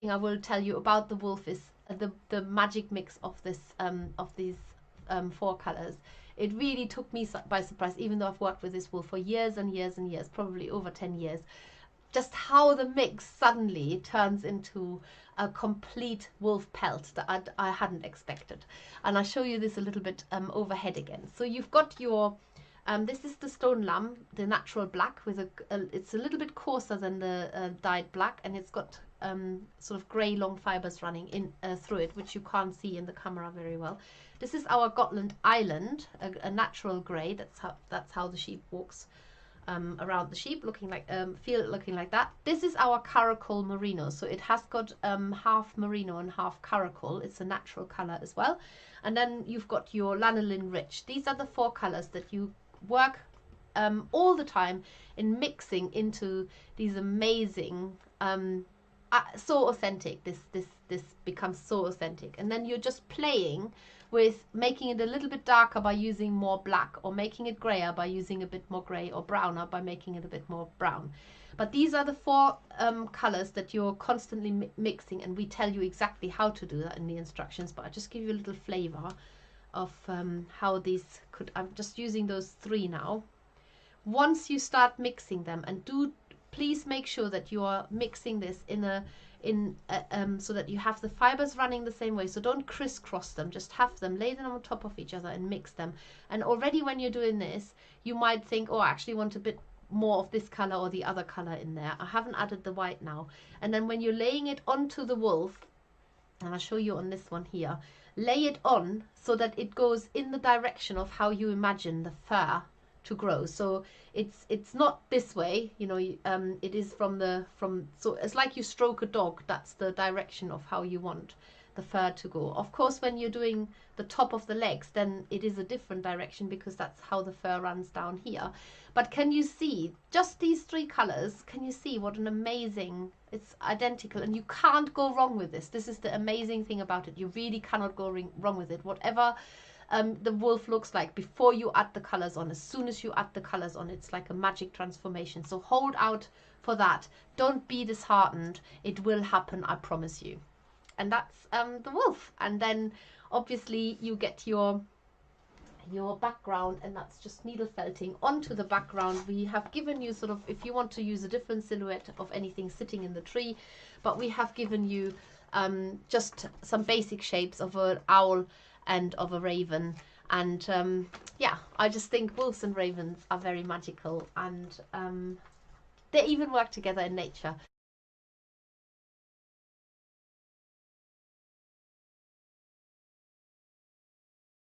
thing I will tell you about the wolf is the magic mix of this of these 4 colors. It really took me by surprise, even though I've worked with this wool for years and years and years, probably over 10 years, just how the mix suddenly turns into a complete wolf pelt that I hadn't expected. And I'll show you this a little bit overhead again. So you've got your, this is the stone lamb, the natural black, with it's a little bit coarser than the dyed black, and it's got sort of grey long fibres running in through it, which you can't see in the camera very well. This is our Gotland Island, a natural grey. That's how the sheep walks around the sheep, looking like looking like that. This is our Caracol Merino, so it has got half merino and half Caracol. It's a natural color as well. And then you've got your Lanolin Rich. These are the 4 colors that you work all the time in mixing into these amazing so authentic. This becomes so authentic, and then you're just playing with making it a little bit darker by using more black, or making it grayer by using a bit more grey, or browner by making it a bit more brown. But these are the 4 colors that you're constantly mixing, and we tell you exactly how to do that in the instructions, but I'll just give you a little flavor of how these could. I'm just using those 3 now. Once you start mixing them, and please make sure that you are mixing this so that you have the fibers running the same way. So don't crisscross them, just have them, lay them on top of each other and mix them. And already when you're doing this, you might think, oh, I actually want a bit more of this color or the other color in there. I haven't added the white now. And then when you're laying it onto the wolf, and I'll show you on this one here, lay it on so that it goes in the direction of how you imagine the fur to grow. So it's not this way, you know, it is so it's like you stroke a dog. That's the direction of how you want the fur to go. Of course, when you're doing the top of the legs, then it is a different direction, because that's how the fur runs down here. But can you see just these 3 colors? Can you see what an amazing, it's identical, and you can't go wrong with this. This is the amazing thing about it. You really cannot go wrong with it. Whatever the wolf looks like before you add the colors on, as soon as you add the colors on, it's like a magic transformation. So hold out for that. Don't be disheartened. It will happen, I promise you. And that's the wolf. And then obviously you get your background, and that's just needle felting onto the background. We have given you sort of, if you want to use a different silhouette of anything sitting in the tree, but we have given you just some basic shapes of an owl and of a raven. And yeah, I just think wolves and ravens are very magical, and they even work together in nature.